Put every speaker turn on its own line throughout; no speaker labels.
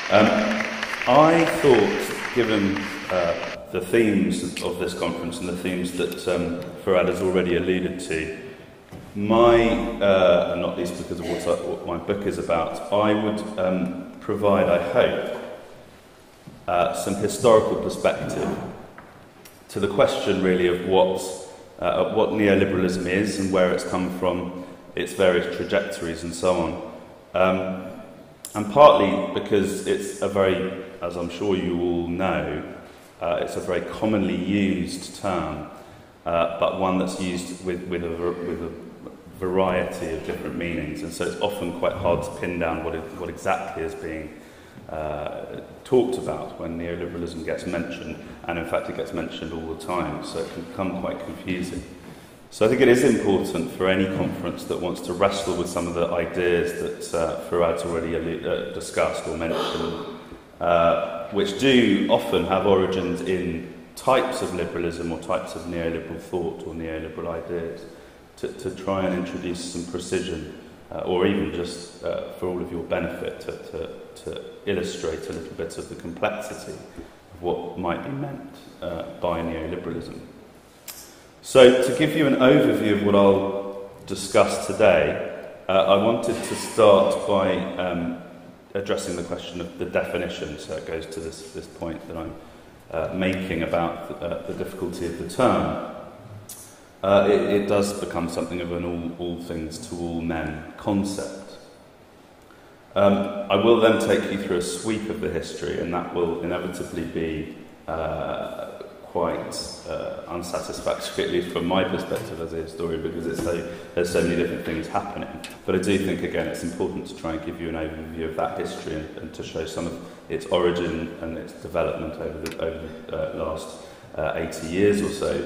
I thought, given the themes of this conference and the themes that Farad has already alluded to, and not least because of what my book is about, I would provide, I hope, some historical perspective to the question really of what neoliberalism is and where it's come from, its various trajectories and so on. And partly because it's a very, as I'm sure you all know, it's a very commonly used term, but one that's used with a variety of different meanings, and so it's often quite hard to pin down what exactly is being talked about when neoliberalism gets mentioned, and in fact it gets mentioned all the time, so it can become quite confusing. So I think it is important for any conference that wants to wrestle with some of the ideas that Farad's already discussed or mentioned, which do often have origins in types of liberalism or types of neoliberal thought or neoliberal ideas, to try and introduce some precision, or even just for all of your benefit, to illustrate a little bit of the complexity of what might be meant by neoliberalism. So, to give you an overview of what I'll discuss today, I wanted to start by addressing the question of the definition. So it goes to this point that I'm making about the difficulty of the term. It does become something of an all things to all men concept. I will then take you through a sweep of the history, and that will inevitably be quite unsatisfactory, at least from my perspective as a historian, because there's so many different things happening. But I do think, again, it's important to try and give you an overview of that history and to show some of its origin and its development over the last 80 years or so.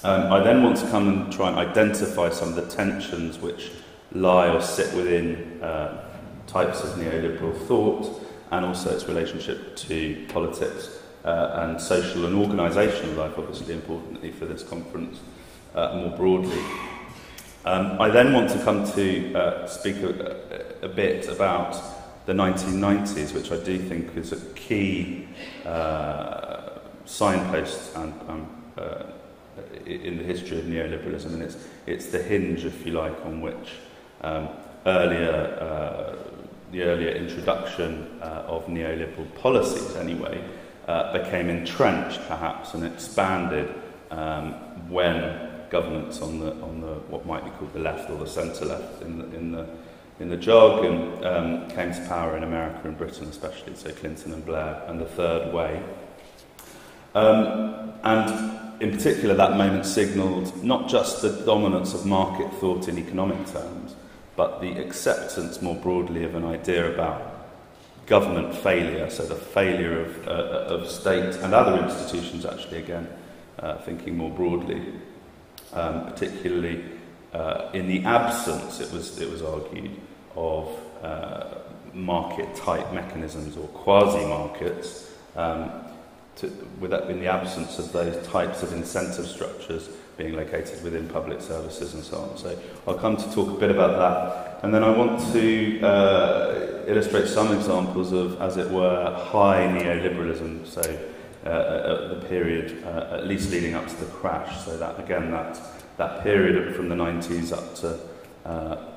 I then want to come and try and identify some of the tensions which lie or sit within types of neoliberal thought, and also its relationship to politics and social and organisational life, obviously importantly for this conference, more broadly. I then want to come to speak a bit about the 1990s, which I do think is a key signpost and in the history of neoliberalism, and it's the hinge, if you like, on which the earlier introduction of neoliberal policies, anyway, became entrenched, perhaps, and expanded when governments on the what might be called the left or the centre left in the jargon came to power in America and Britain, especially, so Clinton and Blair and the Third Way. And in particular, that moment signalled not just the dominance of market thought in economic terms, but the acceptance more broadly of an idea about government failure, so the failure of state and other institutions, actually, again, thinking more broadly, particularly in the absence, it was argued, of market-type mechanisms or quasi-markets, in the absence of those types of incentive structures being located within public services and so on. So I'll come to talk a bit about that. And then I want to illustrate some examples of, as it were, high neoliberalism, so the period at least leading up to the crash. So that, again, that period from the 90s up to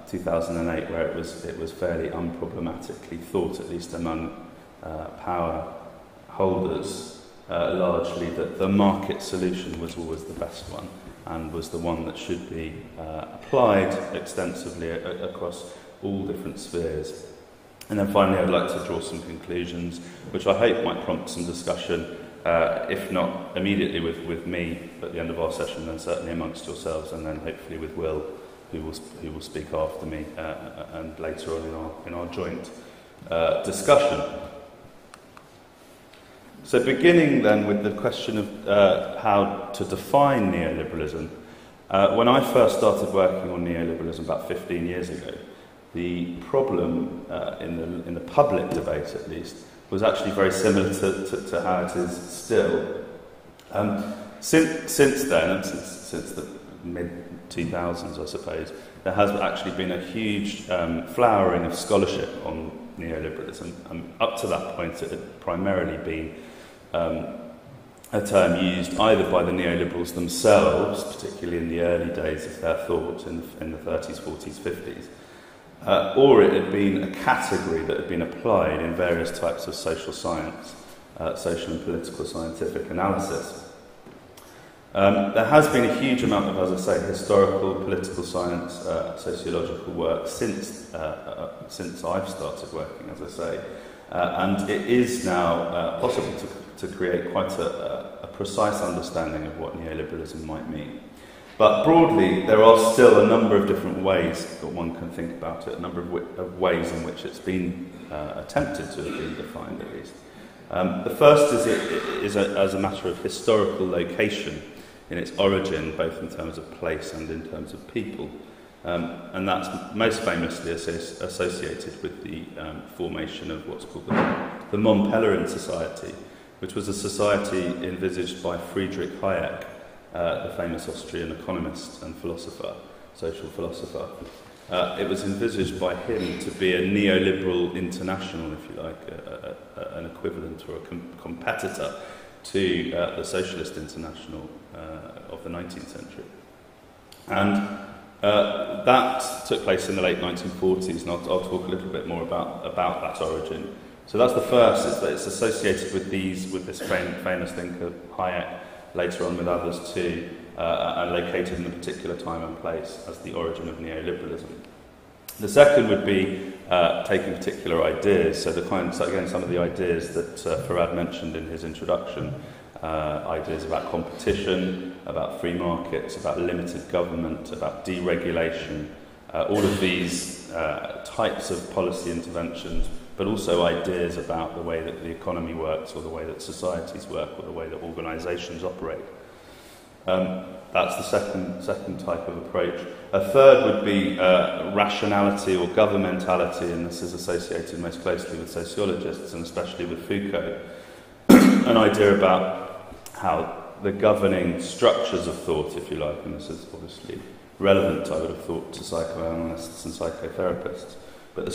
2008, where it was fairly unproblematically thought, at least among power holders, largely that the market solution was always the best one, and was the one that should be applied extensively across all different spheres. And then finally, I'd like to draw some conclusions, which I hope might prompt some discussion, if not immediately with me at the end of our session, then certainly amongst yourselves, and then hopefully with Will, who will speak after me, and later on in our joint discussion. So beginning then with the question of how to define neoliberalism, when I first started working on neoliberalism about 15 years ago, the problem in the public debate, at least, was actually very similar to how it is still. Since then, since the mid-2000s, I suppose, there has actually been a huge flowering of scholarship on neoliberalism. Up to that point, it had primarily been a term used either by the neoliberals themselves, particularly in the early days of their thought in the 30s, 40s, 50s, or it had been a category that had been applied in various types of social science, social and political scientific analysis. There has been a huge amount of, as I say, historical, political science, sociological work since I've started working, as I say, and it is now possible to create quite a precise understanding of what neoliberalism might mean. But broadly, there are still a number of different ways that one can think about it, a number of ways in which it's been attempted to have been defined, at least. The first is as a matter of historical location in its origin, both in terms of place and in terms of people. And that's most famously associated with the formation of what's called the Mont Pelerin Society, which was a society envisaged by Friedrich Hayek, the famous Austrian economist and philosopher, social philosopher. It was envisaged by him to be a neoliberal international, if you like, an equivalent or a competitor to the Socialist International of the 19th century. And that took place in the late 1940s, and I'll talk a little bit more about that origin. So that's the first, is that it's associated with this famous thinker, Hayek, later on with others too, and located in a particular time and place as the origin of neoliberalism. The second would be taking particular ideas, so again, some of the ideas that Farad mentioned in his introduction, ideas about competition, about free markets, about limited government, about deregulation, all of these types of policy interventions, but also ideas about the way that the economy works, or the way that societies work, or the way that organisations operate. That's the second type of approach. A third would be rationality or governmentality, and this is associated most closely with sociologists, and especially with Foucault. An idea about how the governing structures of thought, if you like, and this is obviously relevant, I would have thought, to psychoanalysts and psychotherapists, but the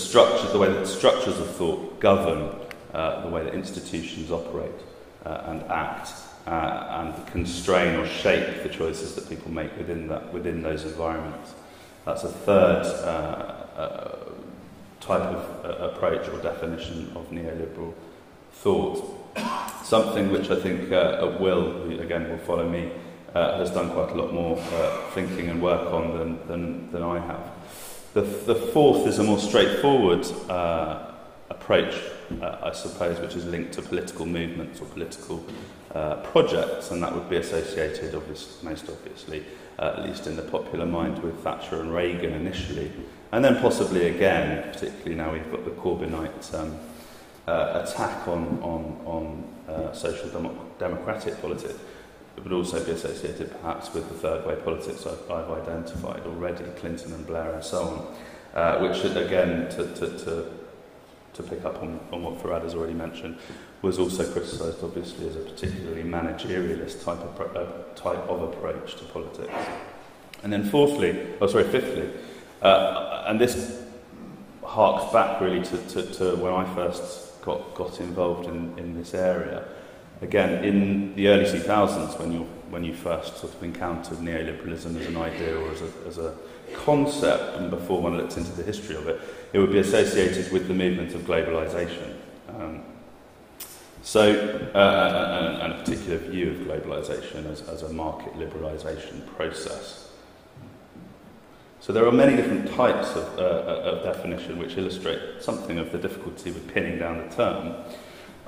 way that the structures of thought govern the way that institutions operate and act, and constrain or shape the choices that people make within those environments. That's a third type of approach or definition of neoliberal thought. Something which I think Will, who again will follow me, has done quite a lot more thinking and work on than I have. The fourth is a more straightforward approach, I suppose, which is linked to political movements or political projects, and that would be associated, most obviously, at least in the popular mind, with Thatcher and Reagan initially, and then possibly again, particularly now we've got the Corbynite attack on social democratic politics. It would also be associated perhaps with the third way politics I've identified already, Clinton and Blair and so on, which again, to pick up on what Farad has already mentioned, was also criticised obviously as a particularly managerialist type of approach to politics. And then fifthly, and this harks back really to when I first got involved in this area. Again, in the early 2000s, when you first sort of encountered neoliberalism as an idea or as a concept, and before one looked into the history of it, it would be associated with the movement of globalisation. And a particular view of globalisation as a market liberalisation process. So there are many different types of definition which illustrate something of the difficulty with pinning down the term.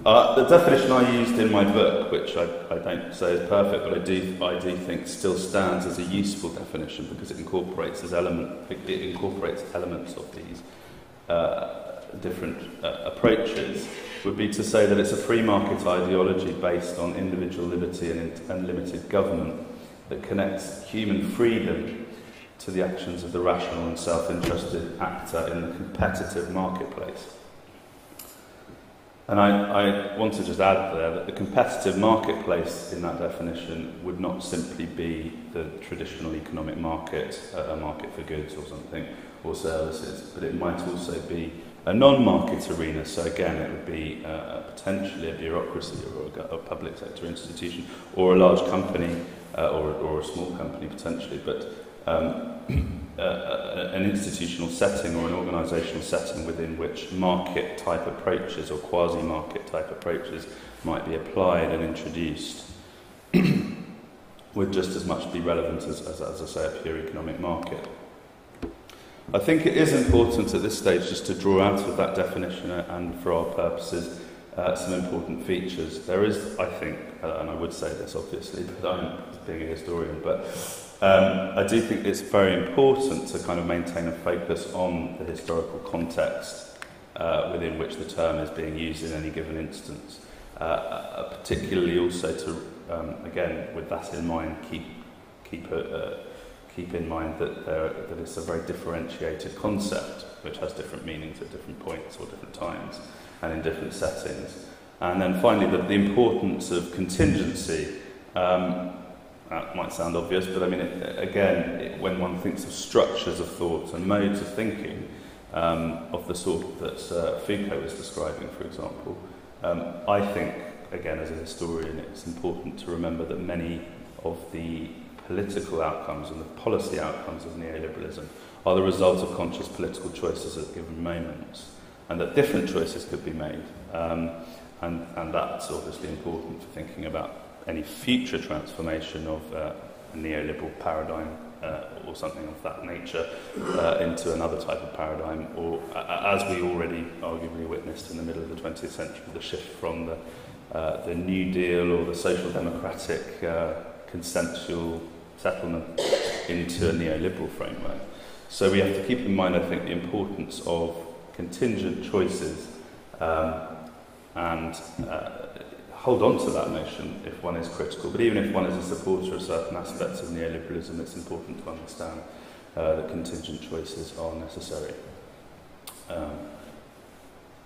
The definition I used in my book, which I don't say is perfect, but I do think still stands as a useful definition because it incorporates elements of these different approaches, would be to say that it's a free market ideology based on individual liberty and limited government that connects human freedom to the actions of the rational and self-interested actor in the competitive marketplace. And I want to just add there that the competitive marketplace in that definition would not simply be the traditional economic market, a market for goods or something, or services, but it might also be a non-market arena. So again, it would be potentially a bureaucracy or a public sector institution, or a large company, or a small company potentially, but an institutional setting or an organisational setting within which market-type approaches or quasi-market-type approaches might be applied and introduced would just as much be relevant as I say, a pure economic market. I think it is important at this stage just to draw out of that definition and for our purposes some important features. There is, I think, and I would say this obviously, but I'm being a historian, but I do think it's very important to kind of maintain a focus on the historical context within which the term is being used in any given instance. Particularly also to, again, with that in mind, keep in mind that it's a very differentiated concept which has different meanings at different points or different times and in different settings. And then finally, the importance of contingency. That might sound obvious, but I mean, when one thinks of structures of thought and modes of thinking of the sort that Foucault was describing, for example, I think, again, as a historian, it's important to remember that many of the political outcomes and the policy outcomes of neoliberalism are the result of conscious political choices at given moments, and that different choices could be made. And that's obviously important for thinking about any future transformation of a neoliberal paradigm or something of that nature into another type of paradigm, or as we already arguably witnessed in the middle of the 20th century, the shift from the New Deal or the social democratic consensual settlement into a neoliberal framework. So we have to keep in mind, I think, the importance of contingent choices and hold on to that notion if one is critical. But even if one is a supporter of certain aspects of neoliberalism, it's important to understand that contingent choices are necessary.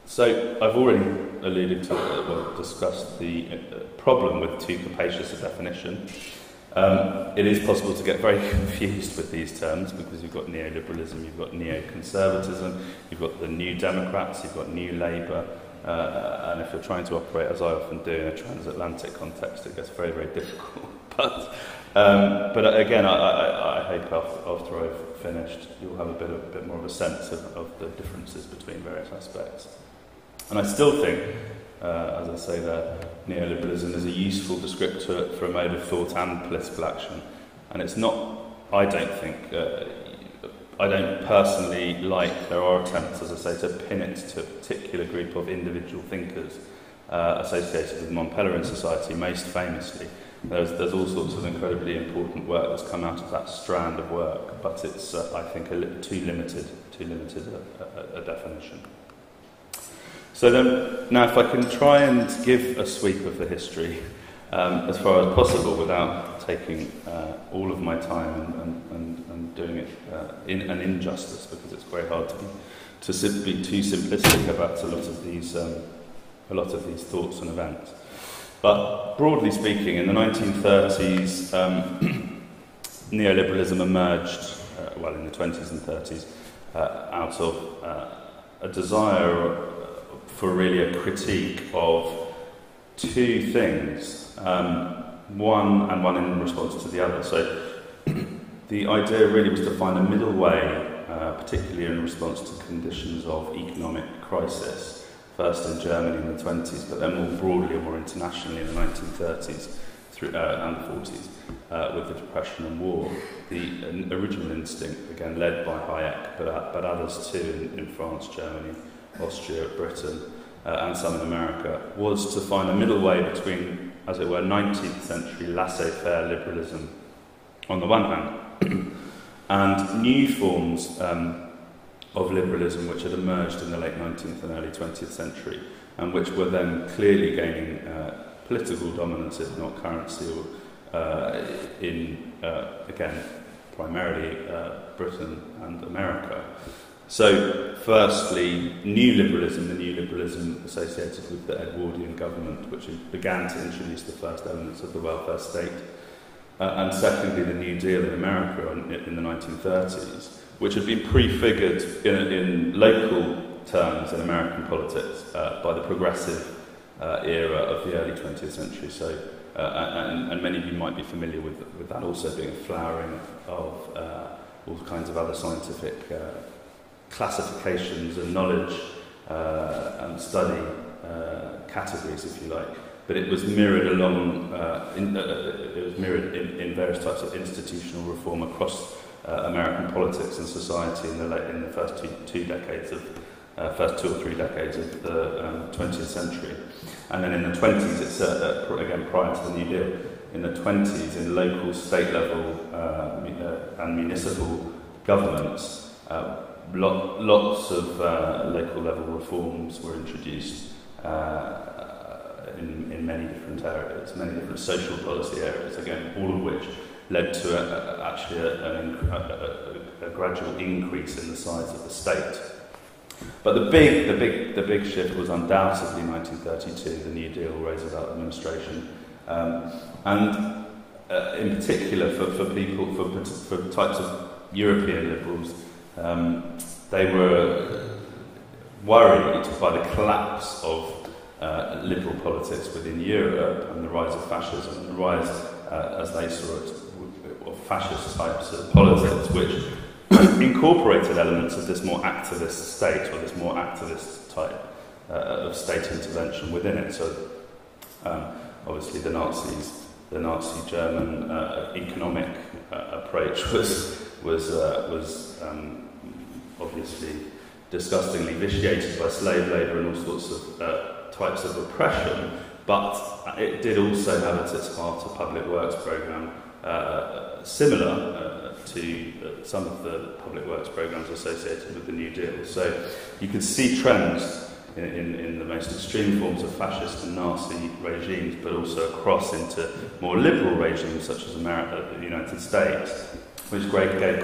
So I've already alluded to, discussed the problem with too capacious a definition. It is possible to get very confused with these terms because you've got neoliberalism, you've got neoconservatism, you've got the New Democrats, you've got New Labour, and if you're trying to operate, as I often do, in a transatlantic context, it gets very, very difficult. But again, I hope after I've finished, you'll have a bit more of a sense of the differences between various aspects. And I still think, as I say there, neoliberalism is a useful descriptor for a mode of thought and political action. And it's not, I don't think, I don't personally like, there are attempts, as I say, to pin it to a particular group of individual thinkers associated with Mont Pelerin Society, most famously. There's all sorts of incredibly important work that's come out of that strand of work, but it's, I think, too limited a definition. So then, now if I can try and give a sweep of the history as far as possible without taking all of my time and doing it in an injustice, because it's very hard to be too simplistic about a lot of these thoughts and events. But broadly speaking, in the 1930s, neoliberalism emerged, in the 20s and 30s, out of a desire for really a critique of two things, one in response to the other. So the idea really was to find a middle way, particularly in response to conditions of economic crisis, first in Germany in the 20s, but then more broadly and more internationally in the 1930s and the 40s, with the Depression and war. The original instinct, again led by Hayek, but others too in France, Germany, Austria, Britain, and some in America, was to find a middle way between, as it were, 19th century laissez-faire liberalism on the one hand, and new forms of liberalism which had emerged in the late 19th and early 20th century, and which were then clearly gaining political dominance, if not currency, in, again, primarily Britain and America. So firstly, Neoliberalism, the Neoliberalism associated with the Edwardian government, which began to introduce the first elements of the welfare state. And secondly, the New Deal in America in the 1930s, which had been prefigured in local terms in American politics by the progressive era of the early 20th century. So, and many of you might be familiar with that also being a flowering of all kinds of other scientific classifications and knowledge and study categories, if you like. But it was mirrored along. It was mirrored in various types of institutional reform across American politics and society in the first two or three decades of the 20th century. And then in the 20s, it's again prior to the New Deal. In the 20s, in local, state level and municipal governments, lots of local level reforms were introduced in many different areas, many different social policy areas, again, all of which led to a gradual increase in the size of the state. But the big shift was undoubtedly 1932, the New Deal, Roosevelt administration, and in particular for types of European liberals, they were worried by the collapse of liberal politics within Europe and the rise of fascism and the rise, as they saw it, of fascist types of politics, which incorporated elements of this more activist state or this more activist type of state intervention within it. So, obviously, the Nazi German economic approach was obviously disgustingly vitiated by slave labour and all sorts of types of oppression, but it did also have at its heart a public works programme similar to some of the public works programmes associated with the New Deal. So you could see trends in the most extreme forms of fascist and Nazi regimes, but also across into more liberal regimes such as the United States, which gave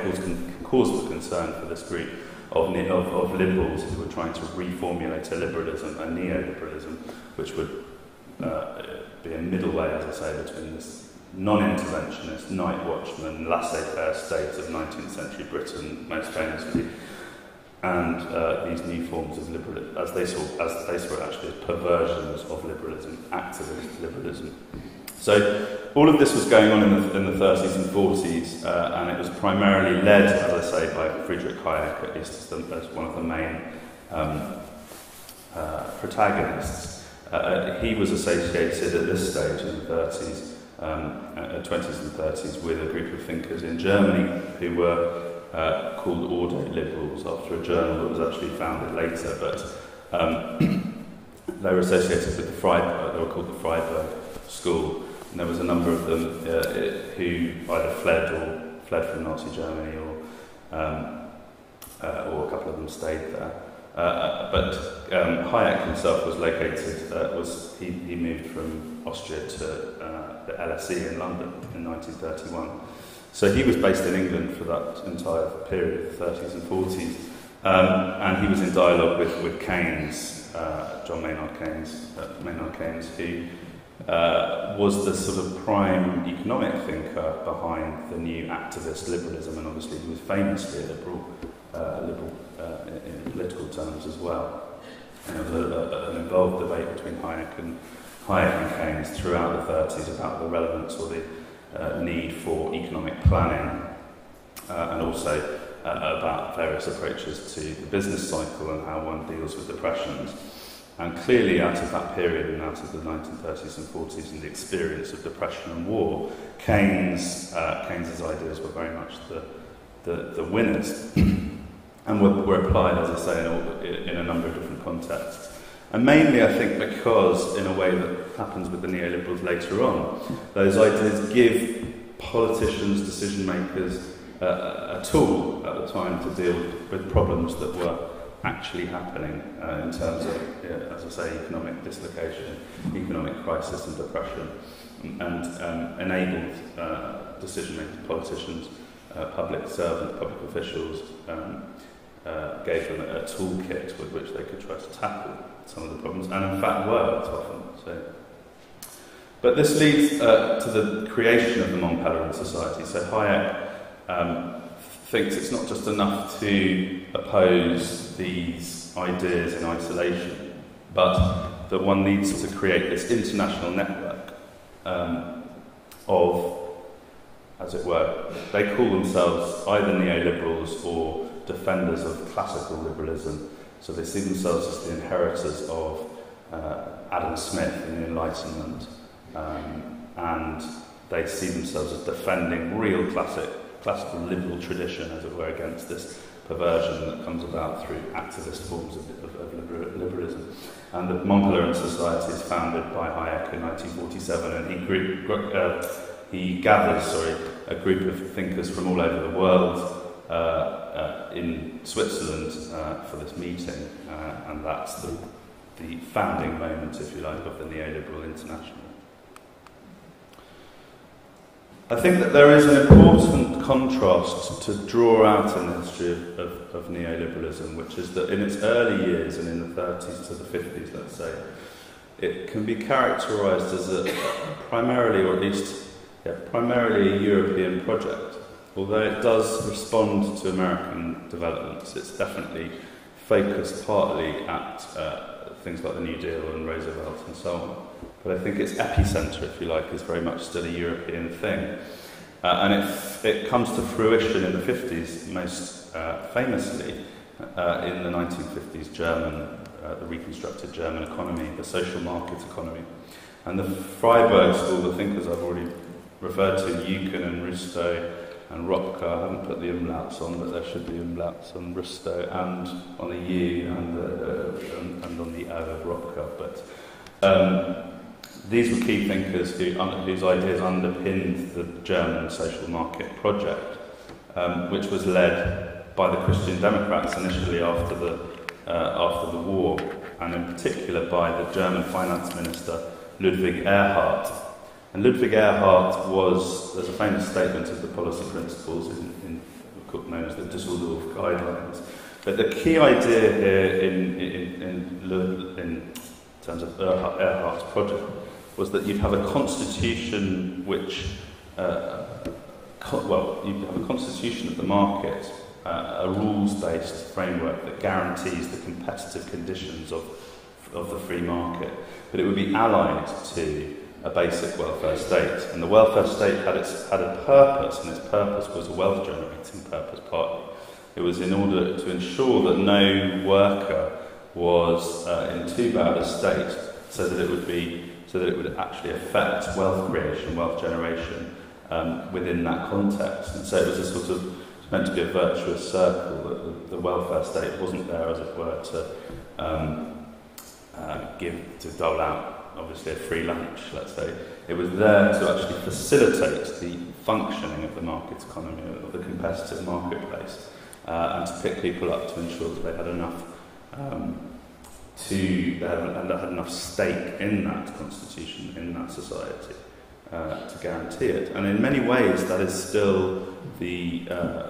cause for concern for this group of liberals who were trying to reformulate a liberalism, a neoliberalism, which would be a middle way, as I say, between this non-interventionist, night watchman, laissez-faire state of 19th century Britain, most famously, and these new forms of liberalism, as they saw it actually as perversions of liberalism, activist liberalism. So all of this was going on in the 30s and 40s, and it was primarily led, as I say, by Friedrich Hayek, at least as one of the main protagonists. He was associated at this stage in the 30s, 20s and 30s, with a group of thinkers in Germany who were called Ordo Liberals, after a journal that was actually founded later, but they were associated with they were called the Friedman School, and there was a number of them who either fled from Nazi Germany or a couple of them stayed there. But Hayek himself was located, he moved from Austria to the LSE in London in 1931. So he was based in England for that entire period, the 30s and 40s, and he was in dialogue with Keynes, John Maynard Keynes, who was the sort of prime economic thinker behind the new activist liberalism, and obviously he was famously a liberal in political terms as well. And there was an involved debate between Hayek and Keynes throughout the 30s about the relevance or the need for economic planning, and also about various approaches to the business cycle and how one deals with depressions. And clearly out of that period and out of the 1930s and 40s and the experience of depression and war, Keynes's ideas were very much the winners and were applied, as I say, in a number of different contexts. And mainly, I think, because, in a way that happens with the neoliberals later on, those ideas give politicians, decision-makers, a tool at the time to deal with problems that were actually happening in terms of, as I say, economic dislocation, economic crisis and depression, and enabled decision-makers, politicians, public servants, public officials, gave them a toolkit with which they could try to tackle some of the problems, and in fact worked often. But this leads to the creation of the Mont-Pelerin Society. So Hayek thinks it's not just enough to oppose these ideas in isolation, but that one needs to create this international network of, as it were, they call themselves either neoliberals or defenders of classical liberalism. So they see themselves as the inheritors of Adam Smith in the Enlightenment, and they see themselves as defending real classical liberal tradition, as it were, against this perversion that comes about through activist forms of liberalism. And the Mont-Pelerin Society is founded by Hayek in 1947, and he gathers a group of thinkers from all over the world in Switzerland for this meeting, and that's the founding moment, if you like, of the Neoliberal International. I think that there is an important contrast to draw out in the history of neoliberalism, which is that in its early years, and in the 30s to the 50s, let's say, it can be characterised as a primarily a European project. Although it does respond to American developments, it's definitely focused partly at things like the New Deal and Roosevelt and so on. But I think its epicenter, if you like, is very much still a European thing. And it comes to fruition in the 50s, most famously in the 1950s the reconstructed German economy, the social market economy. And the Freiburg school, the thinkers I've already referred to, Eucken and Rousseau and Ropke, I haven't put the umlauts on, but there should be umlauts on Rousseau and on the U and on the O of Ropke. But these were key thinkers whose ideas underpinned the German social market project, which was led by the Christian Democrats initially after the war, and in particular by the German finance minister Ludwig Erhard. And Ludwig Erhard there's a famous statement of the policy principles known as the Düsseldorf Guidelines. But the key idea here in terms of Erhard's project was that you'd have a constitution which, you'd have a constitution of the market, a rules-based framework that guarantees the competitive conditions of the free market, but it would be allied to a basic welfare state. And the welfare state had a purpose, and its purpose was a wealth-generating purpose partly. It was in order to ensure that no worker was in too bad a state, so that it would actually affect wealth creation, wealth generation within that context. And so it was meant to be a virtuous circle, that the welfare state wasn't there, as it were, to dole out, obviously, a free lunch, let's say. It was there to actually facilitate the functioning of the market economy, of the competitive marketplace, and to pick people up to ensure that they had enough had enough stake in that constitution, in that society, to guarantee it. And in many ways, that is still the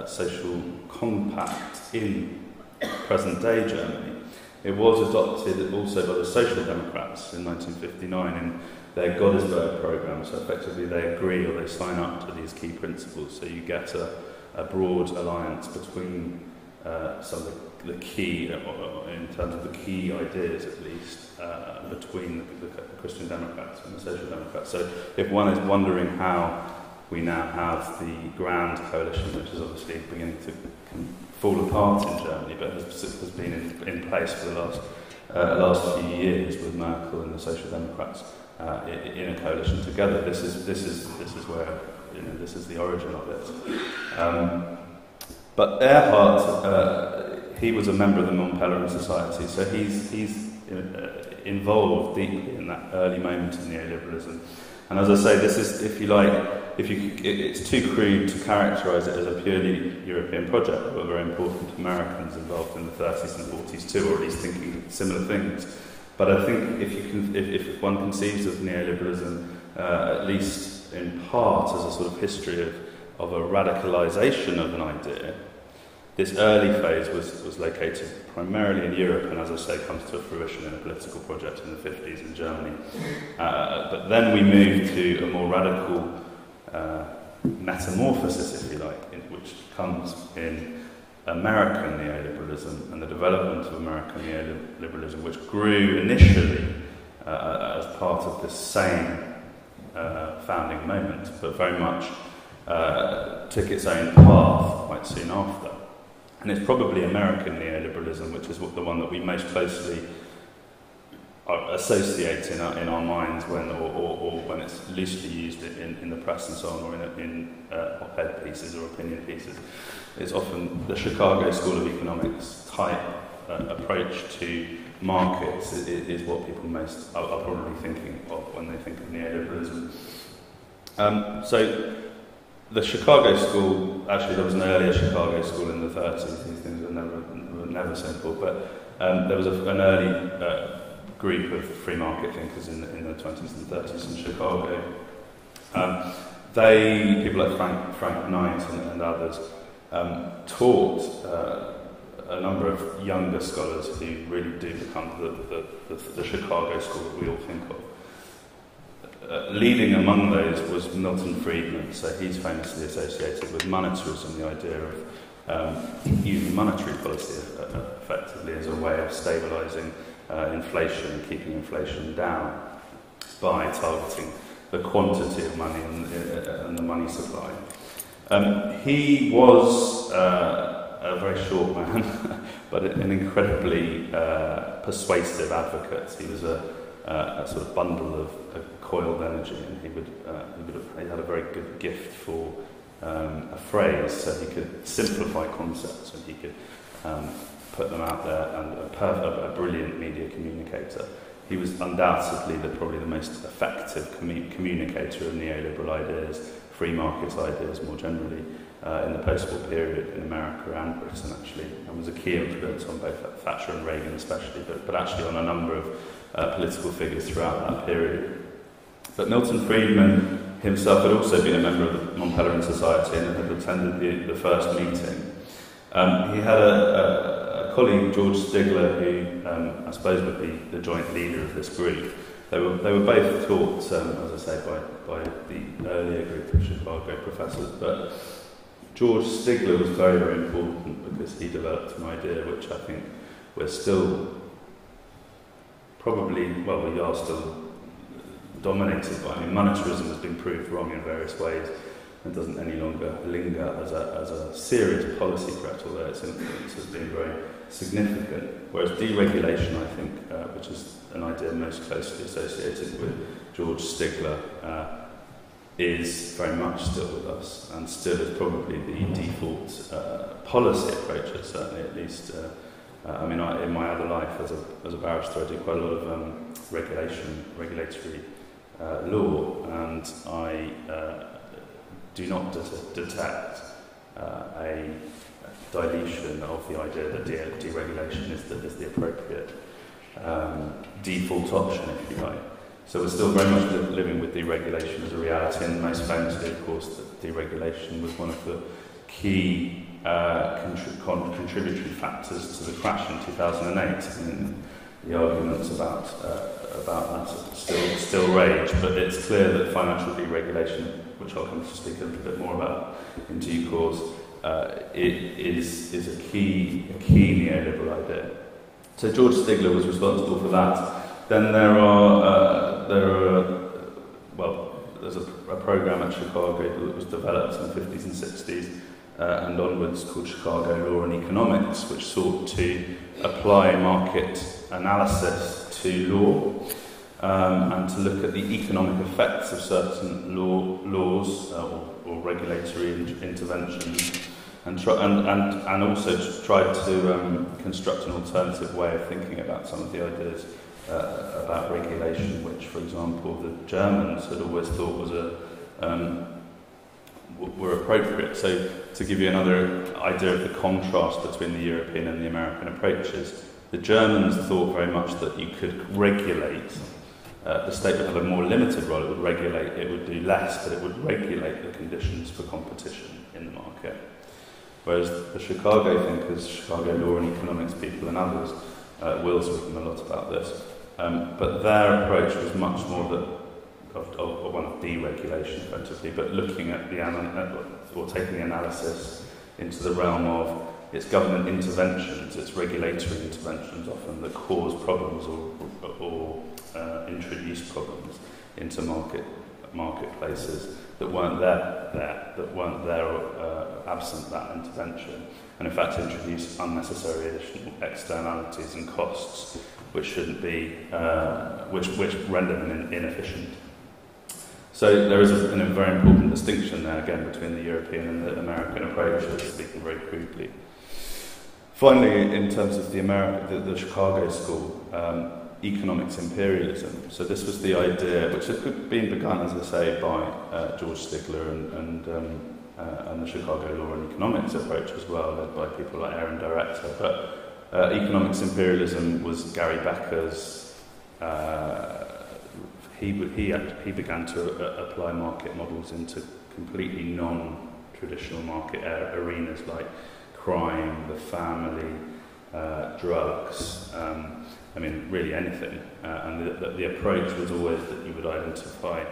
social compact in present-day Germany. It was adopted also by the Social Democrats in 1959 in their Godesberg programme, so effectively they agree or they sign up to these key principles, so you get a broad alliance between some of the key, in terms of the key ideas at least, between the Christian Democrats and the Social Democrats. So if one is wondering how we now have the Grand Coalition, which is obviously beginning to fall apart in Germany, but has been in place for the last few years with Merkel and the Social Democrats in a coalition together. This is where this is the origin of it. But Erhard, he was a member of the Mont-Pelerin Society, so he's involved deeply in that early moment in neoliberalism. And as I say, this is, if you like, it's too crude to characterise it as a purely European project. There were very important Americans involved in the 30s and 40s too, or at least thinking similar things. But I think if one conceives of neoliberalism, at least in part as a sort of history of a radicalisation of an idea, This early phase was located primarily in Europe, and as I say, comes to fruition in a political project in the 50s in Germany. But then we moved to a more radical metamorphosis, if you like, which comes in American neoliberalism and the development of American neoliberalism, which grew initially as part of the same founding moment, but very much took its own path quite soon after. And it's probably American neoliberalism, which is the one that we most closely associate in our minds when, or when it's loosely used in the press and so on, or in op-ed pieces or opinion pieces. It's often the Chicago School of Economics type approach to markets is what people most are probably thinking of when they think of neoliberalism. So the Chicago School, actually there was an earlier Chicago School in the 30s, these things were never simple, but there was an early group of free market thinkers in the 20s and 30s in Chicago. People like Frank Knight and others, taught a number of younger scholars who really do become the Chicago School that we all think of. Leading among those was Milton Friedman, so he's famously associated with monetarism, the idea of using monetary policy effectively as a way of stabilising inflation and keeping inflation down by targeting the quantity of money and the money supply. He was a very short man, but an incredibly persuasive advocate. He was a sort of bundle of coiled energy, and he had a very good gift for a phrase, so he could simplify concepts and he could put them out there, and a brilliant media communicator. He was undoubtedly probably the most effective communicator of neoliberal ideas, free market ideas more generally, in the post-war period in America and Britain, actually, and was a key influence on both Thatcher and Reagan especially, but actually on a number of political figures throughout that period. But Milton Friedman himself had also been a member of the Mont Pelerin Society and had attended the first meeting. He had a colleague, George Stigler, who I suppose would be the joint leader of this group. They were both taught, as I say, by the earlier group of Chicago professors, but George Stigler was very, very important because he developed an idea which I think we're still probably, well, we are still dominated by. I mean, monetarism has been proved wrong in various ways and doesn't any longer linger as a serious policy threat, although its influence has been very significant. Whereas deregulation, I think, which is an idea most closely associated with George Stigler, is very much still with us, and still is probably the default policy approach, certainly at least. I mean, in my other life as a barrister, I do quite a lot of regulatory law, and I do not detect a dilution of the idea that deregulation is the appropriate default option, if you like. So we're still very much living with deregulation as a reality, and most famously, of course, that deregulation was one of the key contributory factors to the crash in 2008. And the arguments about that still rage, but it's clear that financial deregulation, which I'll come to speak a little bit more about in due course, is a key neoliberal idea. So George Stigler was responsible for that. Then there's a program at Chicago that was developed in the 50s and 60s and onwards called Chicago Law and Economics, which sought to apply market analysis to law and to look at the economic effects of certain laws or regulatory interventions, and also tried to construct an alternative way of thinking about some of the ideas about regulation, which, for example, the Germans had always thought were appropriate. So, to give you another idea of the contrast between the European and the American approaches, the Germans thought very much that you could regulate. The state would have a more limited role. It would do less, but it would regulate the conditions for competition in the market. Whereas the Chicago thinkers, Chicago law and economics people and others, Will's written a lot about this, but their approach was much more of one of deregulation, effectively, but looking at or taking the analysis into the realm of it's government interventions, it's regulatory interventions often that cause problems or introduce problems into marketplaces that weren't there absent that intervention, and in fact introduce unnecessary additional externalities and costs which shouldn't be, which render them inefficient. So there is a very important distinction there again between the European and the American approaches, speaking very crudely. Finally, in terms of the Chicago school, economics imperialism. So this was the idea, which had been begun, as I say, by George Stigler and the Chicago law and economics approach as well, led by people like Aaron Director. But economics imperialism was Gary Becker's. He began to apply market models into completely non-traditional market arenas like crime, the family, drugs. I mean, really anything. And the approach was always that you would identify,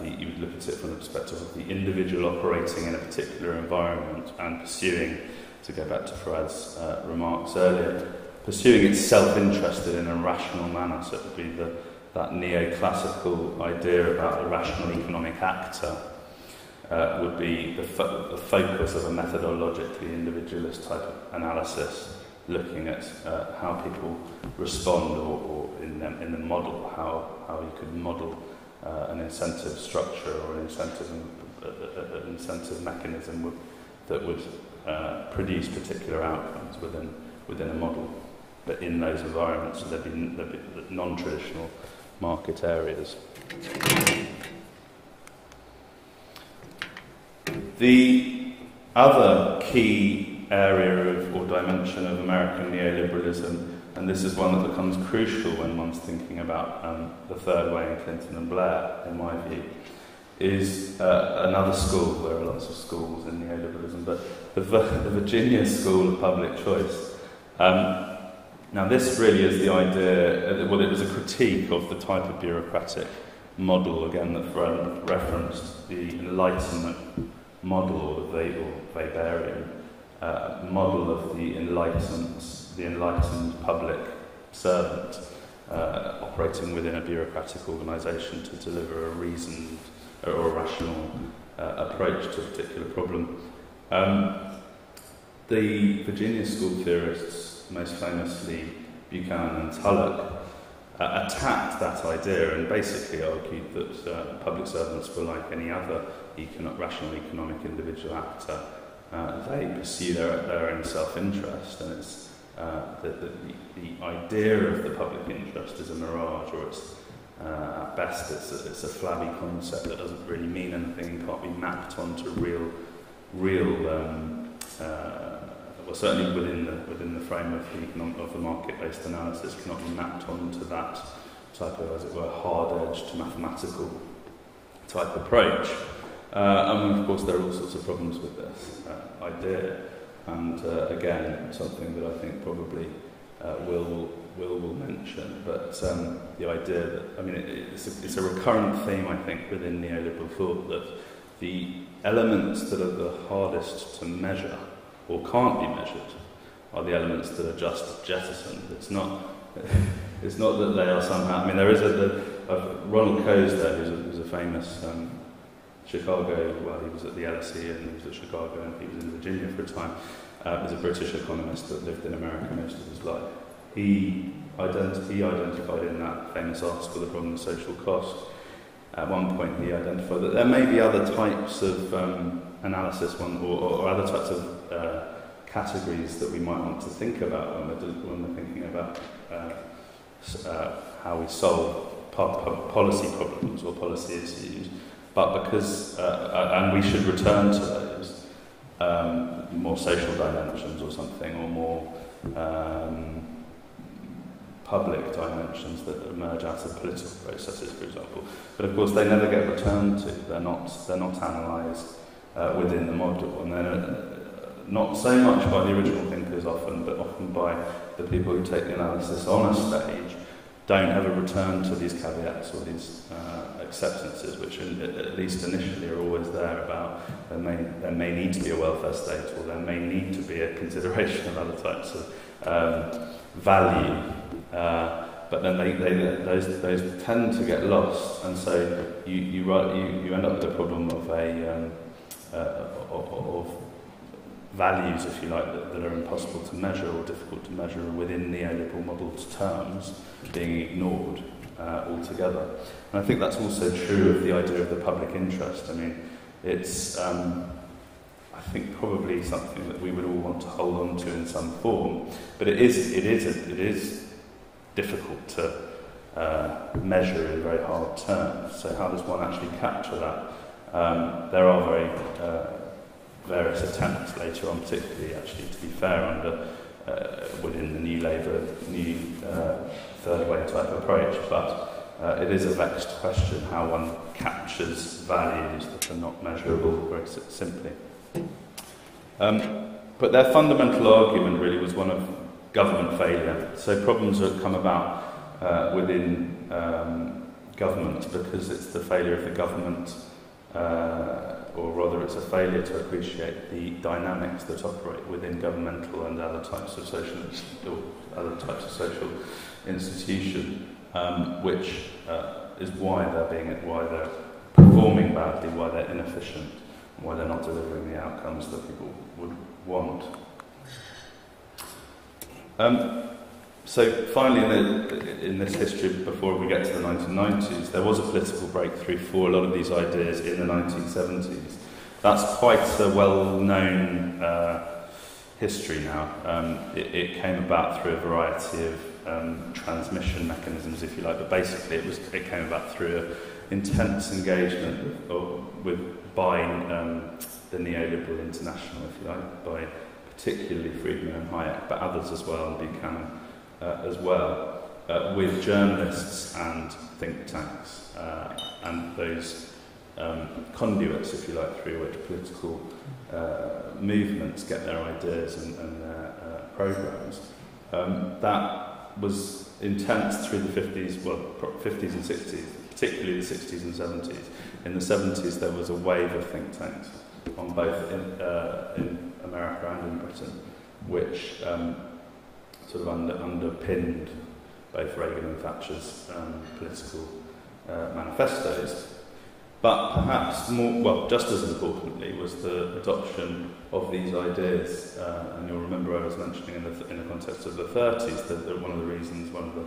you would look at it from the perspective of the individual operating in a particular environment and pursuing, to go back to Frad's remarks earlier, pursuing its self-interested in a rational manner. So it would be that neoclassical idea about the rational economic actor would be the focus of a methodologically individualist type of analysis, looking at how people respond, or in the model, how you could model an incentive structure or an incentive mechanism that would produce particular outcomes within a model. But in those environments, there'd be non-traditional market areas. The other key area or dimension of American neoliberalism, and this is one that becomes crucial when one's thinking about the third way in Clinton and Blair, in my view, is another school. There are lots of schools in neoliberalism, but the Virginia School of Public Choice. Now this really is the idea, well, it was a critique of the type of bureaucratic model, again, that Fred referenced, the Enlightenment model, or Weberian model of the enlightened public servant operating within a bureaucratic organisation to deliver a reasoned or a rational approach to a particular problem. The Virginia school theorists, most famously Buchanan and Tullock, attacked that idea and basically argued that public servants were like any other rational economic individual actor. They pursue their own self-interest, and it's the idea of the public interest is a mirage, or it's at best it's a flabby concept that doesn't really mean anything and can't be mapped onto real well, certainly within the frame of the market-based analysis, cannot be mapped onto that type of, as it were, hard-edged mathematical type approach. And of course, there are all sorts of problems with this idea. And again, something that I think probably will mention. But the idea that, I mean, it's a recurrent theme, I think, within neoliberal thought, that the elements that are the hardest to measure or can't be measured are the elements that are just jettisoned. It's not that they are somehow. I mean, there is Ronald Coase there, who's a famous Chicago. Well, he was at the LSE and he was at Chicago, and he was in Virginia for a time. He's a British economist that lived in America most of his life. He identified in that famous article, The Problem of Social Cost. At one point, he identified that there may be other types of analysis, or other types of categories that we might want to think about when we're thinking about how we solve policy problems or policy issues. But because, and we should return to those more social dimensions or something, or more public dimensions that emerge out of political processes, for example. But of course, they never get returned to. They're not analysed within the model, and then not so much by the original thinkers often, but often by the people who take the analysis on a stage, don't ever return to these caveats or these acceptances, which at least initially are always there about there may need to be a welfare state, or there may need to be a consideration of other types of value. But then those tend to get lost, and so you end up with a problem of of values, if you like, that are impossible to measure or difficult to measure within neoliberal models' terms, being ignored altogether. And I think that's also true of the idea of the public interest. I mean, it's I think probably something that we would all want to hold on to in some form, but it is difficult to measure in very hard terms. So how does one actually capture that? There are very various attempts later on, particularly actually, to be fair, under within the new third way type approach, but it is a vexed question how one captures values that are not measurable very simply. But their fundamental argument really was one of government failure. So problems that come about within government because it's the failure of the government, or rather it's a failure to appreciate the dynamics that operate within governmental and other types of social institution, which is why they're performing badly, why they're inefficient, why they're not delivering the outcomes that people would want. So finally, in this history, before we get to the 1990s, there was a political breakthrough for a lot of these ideas in the 1970s. That's quite a well-known history now. It came about through a variety of transmission mechanisms, if you like, but basically it came about through an intense engagement by the Neoliberal International, if you like, by particularly Friedman and Hayek, but others as well, and Buchanan as well, with journalists and think tanks, and those conduits, if you like, through which political movements get their ideas and their programs. That was intense through the 50s, well, 50s and 60s, particularly the 60s and 70s. In the 70s, there was a wave of think tanks on both in America and in Britain, which sort of underpinned both Reagan and Thatcher's political manifestos. But perhaps just as importantly, was the adoption of these ideas. And you'll remember I was mentioning in the context of the 30s that one of the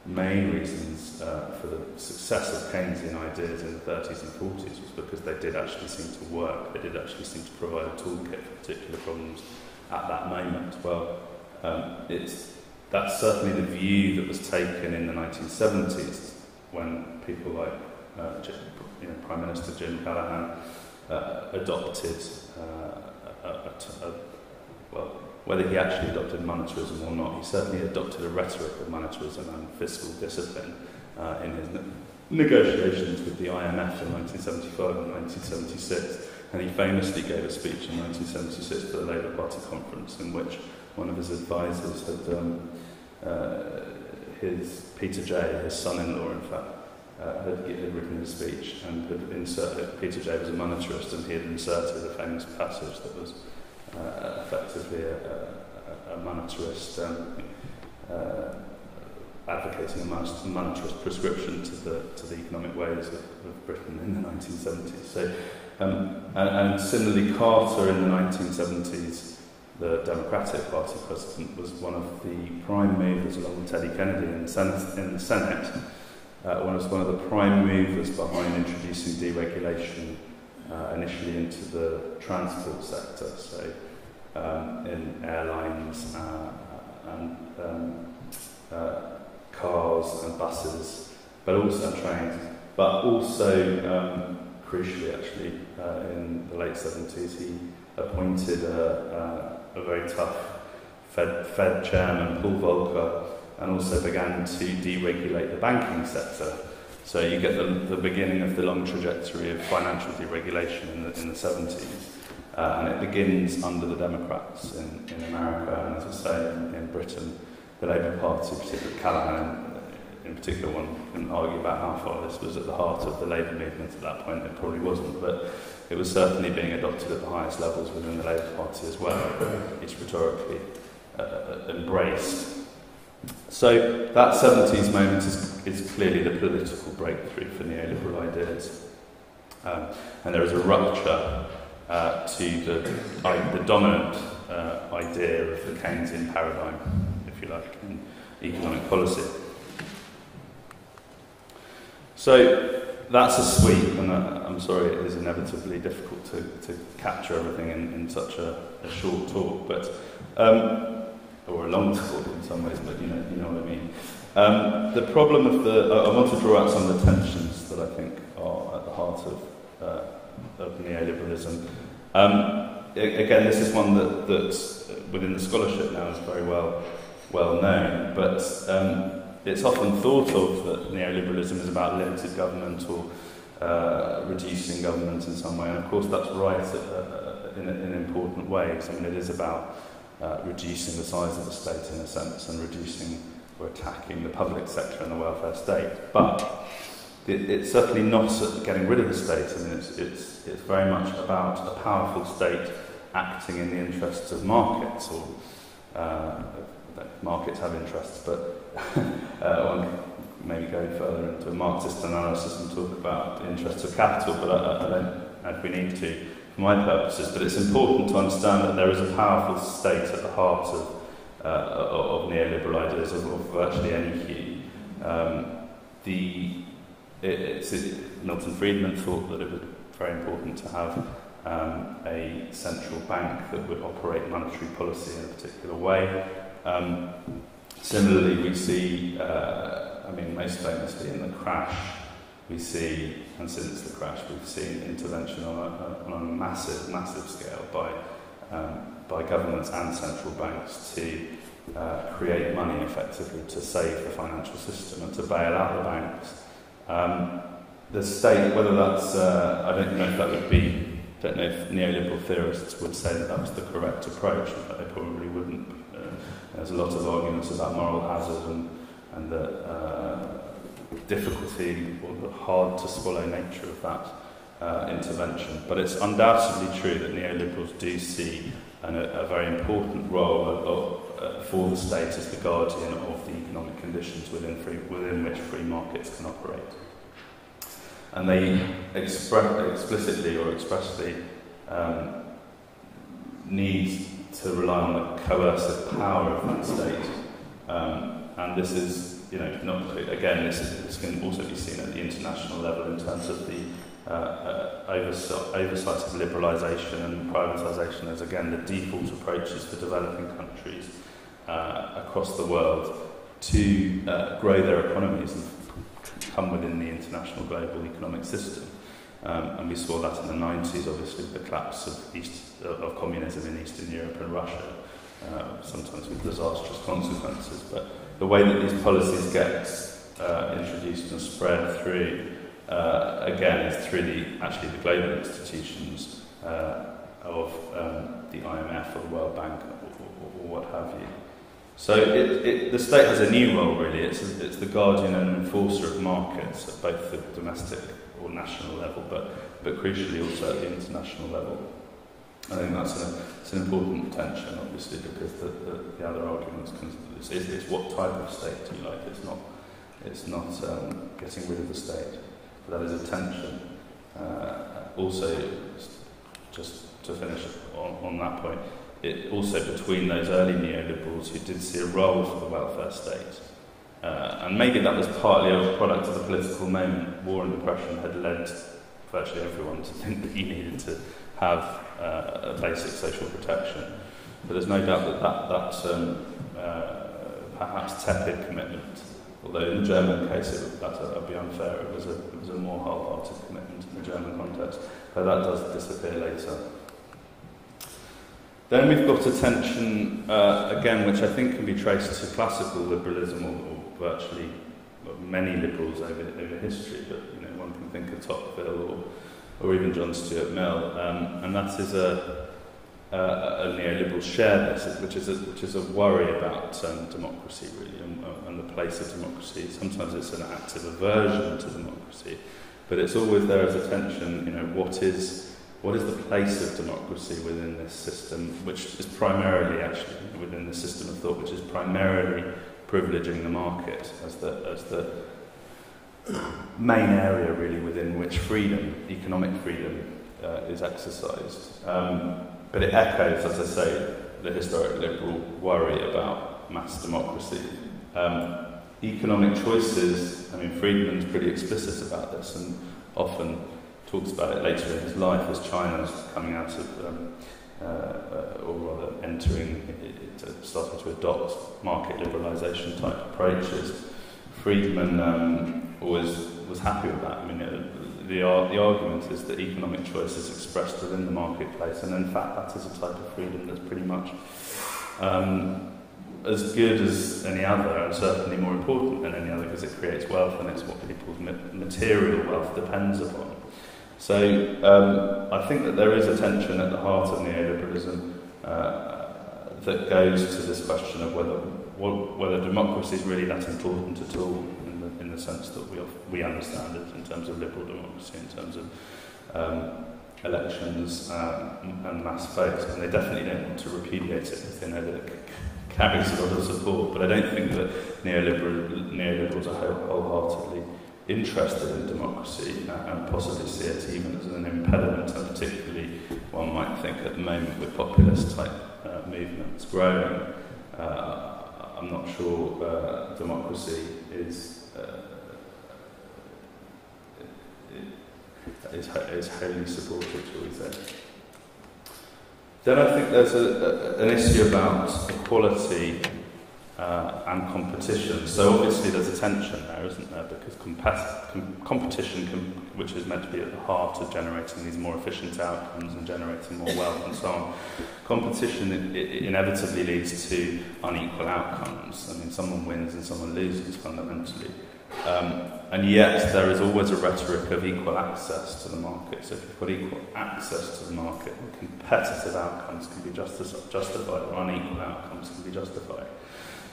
main reasons for the success of Keynesian ideas in the 30s and 40s was because they did actually seem to work. They did actually seem to provide a toolkit for particular problems at that moment. Well, that's certainly the view that was taken in the 1970s when people like Prime Minister Jim Callaghan adopted, whether he actually adopted monetarism or not, he certainly adopted a rhetoric of monetarism and fiscal discipline in his negotiations with the IMF in 1975 and 1976. And he famously gave a speech in 1976 to the Labour Party conference in which one of his advisors had, Peter Jay, his son-in-law in fact, had written his speech and had inserted, Peter Jay was a monetarist, and he had inserted a famous passage that was effectively a monetarist advocating a monetarist prescription to the economic ways of Britain in the 1970s. So, and similarly, Carter in the 1970s, the Democratic Party president, was one of the prime movers, along with Teddy Kennedy in the Senate, was one of the prime movers behind introducing deregulation initially into the transport sector, so in airlines and cars and buses, but also trains, but also, crucially actually, in the late 70s, he appointed a very tough Fed chairman, Paul Volcker, and also began to deregulate the banking sector. So you get the beginning of the long trajectory of financial deregulation in the 70s. and it begins under the Democrats in America, and as I say, in Britain, the Labour Party, particularly Callaghan in particular, one can argue about how far this was at the heart of the Labour movement at that point. It probably wasn't, but it was certainly being adopted at the highest levels within the Labour Party as well. It's rhetorically embraced. So that 70s moment is clearly the political breakthrough for neoliberal ideas. And there is a rupture to the dominant idea of the Keynesian paradigm, if you like, in economic policy. So that's a sweep, and I'm sorry it is inevitably difficult to capture everything in such a short talk, but or a long talk in some ways, but you know what I mean. The problem of I want to draw out some of the tensions that I think are at the heart of neoliberalism. Again, this is one that within the scholarship now is very well known, but it's often thought of that neoliberalism is about limited government or reducing government in some way, and of course that's right in important ways. I mean, it is about reducing the size of the state in a sense, and reducing or attacking the public sector and the welfare state. But it's certainly not getting rid of the state. I mean, it's very much about a powerful state acting in the interests of markets, or markets have interests, but one can maybe go further into a Marxist analysis and talk about the interests of capital, but I don't know if we need to for my purposes. But it's important to understand that there is a powerful state at the heart of neoliberal ideas of virtually any hue. Milton Friedman thought that it was very important to have a central bank that would operate monetary policy in a particular way. Similarly, we see, most famously in the crash, we see, and since the crash, we've seen intervention on a massive scale by governments and central banks to create money effectively to save the financial system and to bail out the banks. The state, whether that's, I don't know if that would be, don't know if neoliberal theorists would say that was the correct approach, but they probably wouldn't. There's a lot of arguments about moral hazard and the difficulty or the hard to swallow nature of that intervention. But it's undoubtedly true that neoliberals do see a very important role for the state as the guardian of the economic conditions within which free markets can operate. And they explicitly or expressly need to rely on the coercive power of that state. And this is, this can also be seen at the international level in terms of the oversight of liberalisation and privatisation as, again, the default approaches for developing countries across the world to grow their economies and come within the international global economic system. And we saw that in the 90s, obviously, the collapse of communism in Eastern Europe and Russia, sometimes with disastrous consequences. But the way that these policies get introduced and spread through, again, is through the global institutions of the IMF or the World Bank or what have you. So the state has a new role, really. It's the guardian and enforcer of markets at both the domestic or national level, but crucially also at the international level. I think that's an important tension, obviously, because the other arguments it's what type of state do you like. It's not getting rid of the state, but that is a tension. Also, just to finish on that point, it also between those early neoliberals who did see a role for the welfare state. And maybe that was partly a product of the political moment. War and depression had led virtually everyone to think that you needed to have a basic social protection. But there's no doubt that perhaps tepid commitment, although in the German case that would be unfair, it was a more half-hearted commitment in the German context, but that does disappear later. Then we've got a tension, again, which I think can be traced to classical liberalism or virtually many liberals over history, but one can think of Tocqueville or or even John Stuart Mill, and that is a neoliberal share this, which is a worry about democracy really, and the place of democracy. Sometimes it's an active aversion to democracy, but it's always there as a tension. What is the place of democracy within this system, which is primarily actually within the system of thought, which is primarily privileging the market as the main area really within which economic freedom, is exercised. But it echoes, as I say, the historic liberal worry about mass democracy. Economic choices, Friedman's pretty explicit about this and often talks about it later in his life as China's coming out of, or rather entering, starting to adopt market liberalisation type approaches. Friedman always was happy with that. The argument is that economic choice is expressed within the marketplace, and in fact that is a type of freedom that's pretty much as good as any other, and certainly more important than any other, because it creates wealth, and it's what people's material wealth depends upon. So I think that there is a tension at the heart of neoliberalism that goes to this question of whether democracy is really that important at all, in the sense that we understand it in terms of liberal democracy, in terms of elections and mass votes, and they definitely don't want to repudiate it because they know that it carries a lot of support. But I don't think that neoliberals are wholeheartedly interested in democracy and possibly see it even as an impediment, and particularly one might think at the moment with populist type movements growing. I'm not sure democracy is wholly supported, shall we say. Then I think there's an issue about equality and competition. So obviously there's a tension there, isn't there? Because competition, which is meant to be at the heart of generating these more efficient outcomes and generating more wealth and so on, competition it inevitably leads to unequal outcomes. Someone wins and someone loses fundamentally. And yet there is always a rhetoric of equal access to the market. So if you've got equal access to the market, competitive outcomes can be justified, or unequal outcomes can be justified.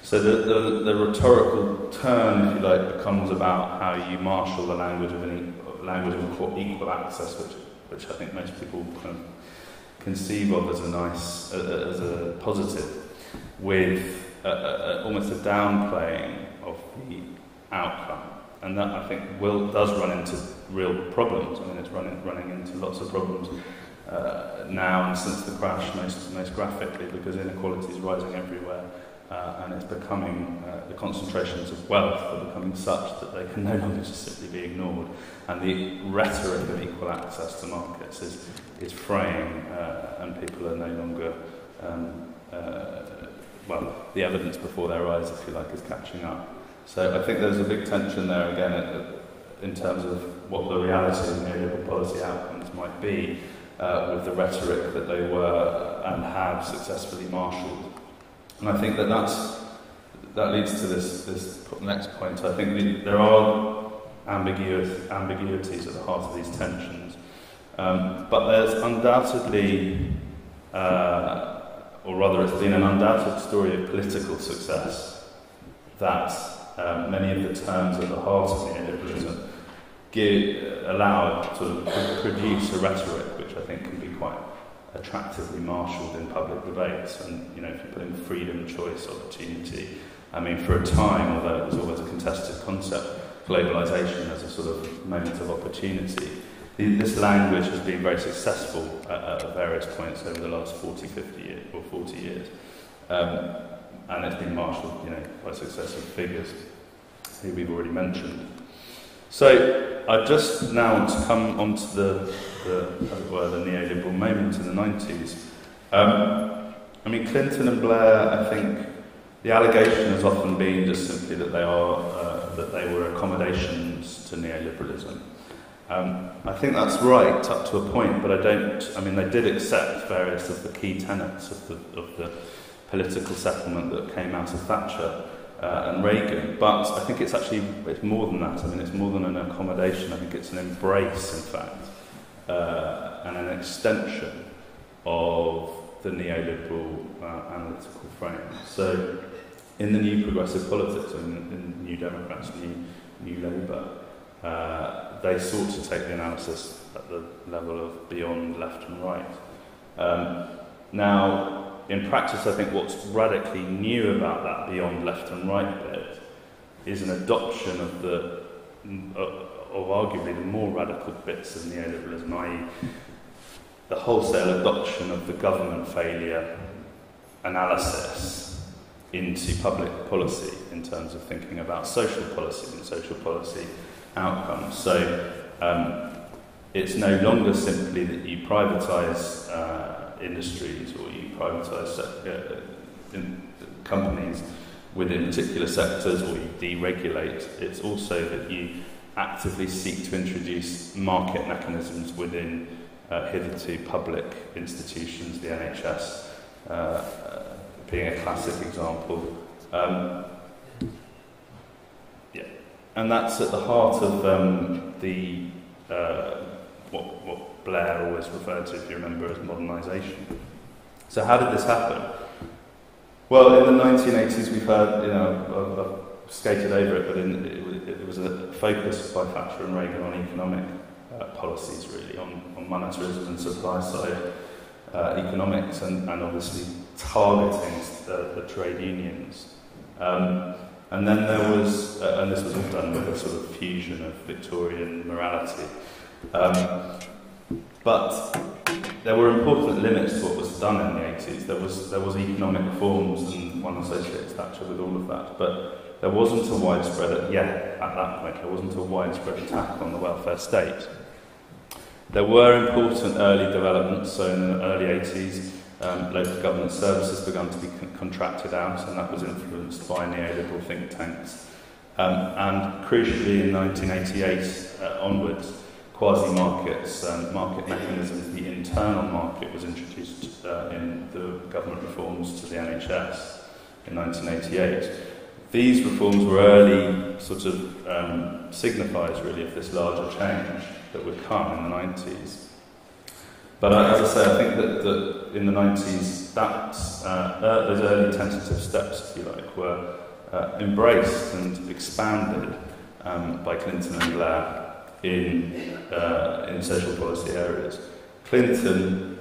So the rhetorical turn, if you like, becomes about how you marshal the language of equal access, which I think most people kind of conceive of as a positive, with almost a downplaying of the outcome, and that I think does run into real problems. It's running into lots of problems now and since the crash, most graphically, because inequality is rising everywhere, and it's becoming the concentrations of wealth are becoming such that they can no longer just simply be ignored, and the rhetoric of equal access to markets is fraying, and people are no longer the evidence before their eyes, if you like, is catching up. So I think there's a big tension there again in terms of what the reality of neoliberal policy outcomes might be with the rhetoric that they were and have successfully marshalled. And I think that leads to this next point. I think there are ambiguities at the heart of these tensions, but there's undoubtedly, or rather it's been an undoubted story of political success that many of the terms at the heart of neoliberalism allow to produce a rhetoric which I think can be quite attractively marshalled in public debates. And if you put in freedom, choice, opportunity, for a time, although it was always a contested concept, globalisation as a sort of moment of opportunity, this language has been very successful at various points over the last 40 years. And it's been marshalled, by successive figures who we've already mentioned. So I just now want to come onto the neoliberal moment in the 90s. Clinton and Blair, I think the allegation has often been just simply that they were accommodations to neoliberalism. I think that's right up to a point, but they did accept various of the key tenets of the political settlement that came out of Thatcher and Reagan, but I think it's more than that. It's more than an accommodation. I think it's an embrace, in fact, and an extension of the neoliberal analytical frame. So in the new progressive politics, in New Democrats, New Labour, they sought to take the analysis at the level of beyond left and right. Now, in practice, I think what's radically new about that beyond left and right bit is an adoption of of arguably the more radical bits of neoliberalism, i.e. the wholesale adoption of the government failure analysis into public policy in terms of thinking about social policy and social policy outcomes. So it's no longer simply that you privatise industries or you privatise companies within particular sectors or you deregulate. It's also that you actively seek to introduce market mechanisms within hitherto public institutions, the NHS being a classic example. And that's at the heart of what Blair always referred to, if you remember, as modernisation. So how did this happen? Well, in the 1980s, we've heard, I've skated over it, but it was a focus by Thatcher and Reagan on economic policies, really, on monetarism and supply side economics, and obviously targeting the trade unions. And then there was, and this was all done with a sort of fusion of Victorian morality. But there were important limits to what was done in the 80s. There was economic reforms, and one associates Thatcher with all of that. But there wasn't a widespread, at that point, there wasn't a widespread attack on the welfare state. There were important early developments. So in the early 80s, local government services began to be contracted out, and that was influenced by neoliberal think tanks. And crucially, in 1988 onwards, quasi-markets, market mechanisms, the internal market was introduced in the government reforms to the NHS in 1988. These reforms were early sort of signifiers, really, of this larger change that would come in the 90s. But as I say, I think that in the 90s, those early tentative steps, if you like, were embraced and expanded by Clinton and Blair in social policy areas. Clinton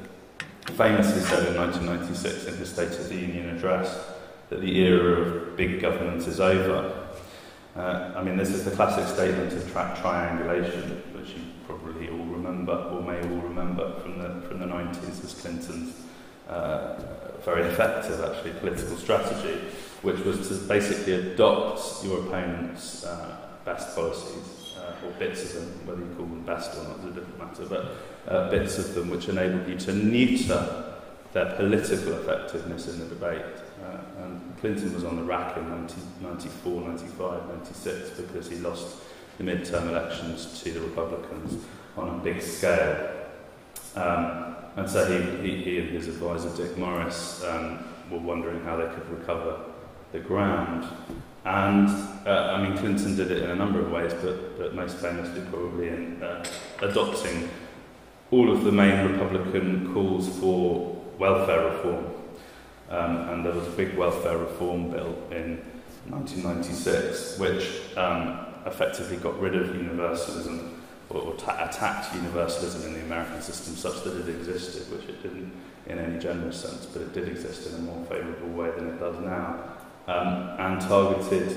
famously said in 1996 in his State of the Union address that the era of big government is over. This is the classic statement of triangulation, which you probably all remember, or may all remember from the 90s as Clinton's very effective, actually, political strategy, which was to basically adopt your opponent's best policies, or bits of them, whether you call them best or not is a different matter, but bits of them which enabled you to neuter their political effectiveness in the debate. And Clinton was on the rack in 1994, 95, 96 because he lost the midterm elections to the Republicans on a big scale. And so he and his advisor Dick Morris were wondering how they could recover the ground. And Clinton did it in a number of ways, but most famously probably in adopting all of the main Republican calls for welfare reform. And there was a big welfare reform bill in 1996, which effectively got rid of universalism, or attacked universalism in the American system such that it existed, which it didn't in any general sense, but it did exist in a more favourable way than it does now. And targeted,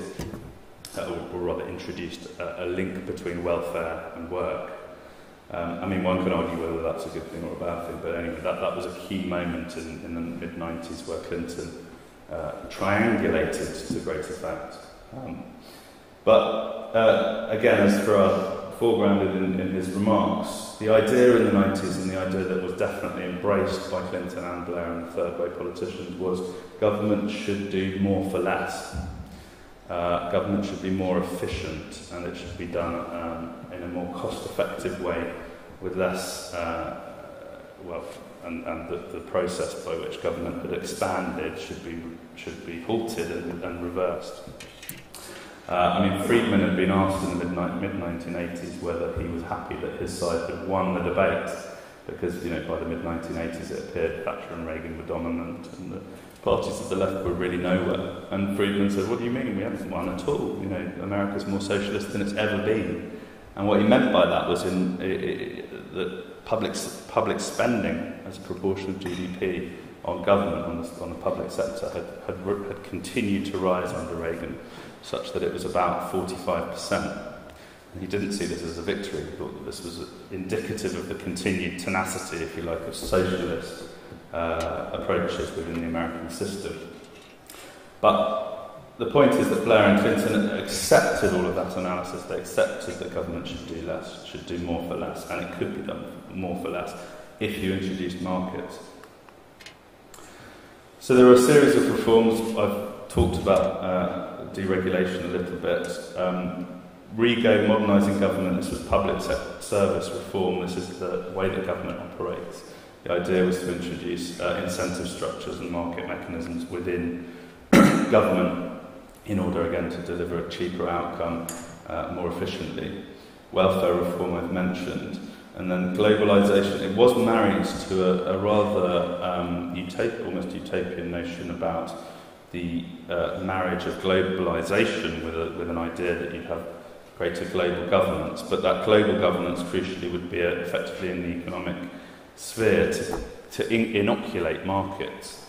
or rather introduced, a link between welfare and work. One can argue whether that's a good thing or a bad thing, but anyway, that was a key moment in the mid-90s where Clinton triangulated to great effect. Again, as for our foregrounded in his remarks, the idea in the 90s, and the idea that was definitely embraced by Clinton and Blair and the third way politicians, was government should do more for less. Government should be more efficient, and it should be done in a more cost-effective way with less, and the process by which government had expanded should be halted and reversed. Friedman had been asked in the mid-1980s whether he was happy that his side had won the debate, because by the mid-1980s it appeared Thatcher and Reagan were dominant and the parties of the left were really nowhere. And Friedman said, "What do you mean? We haven't won at all. America's more socialist than it's ever been." And what he meant by that was that public spending as a proportion of GDP on government, on the public sector, had continued to rise under Reagan, such that it was about 45%. And he didn't see this as a victory. He thought that this was indicative of the continued tenacity, if you like, of socialist approaches within the American system. But the point is that Blair and Clinton accepted all of that analysis. They accepted that government should do less, should do more for less, and it could be done more for less if you introduced markets. So there are a series of reforms. I've talked about deregulation a little bit. REGO, modernising government, this was public service reform. This is the way that government operates. The idea was to introduce incentive structures and market mechanisms within government in order, again, to deliver a cheaper outcome more efficiently. Welfare reform I've mentioned. And then globalisation, it was married to a rather almost utopian notion about the marriage of globalisation with an idea that you'd have greater global governance, but that global governance crucially would be effectively in the economic sphere to inoculate markets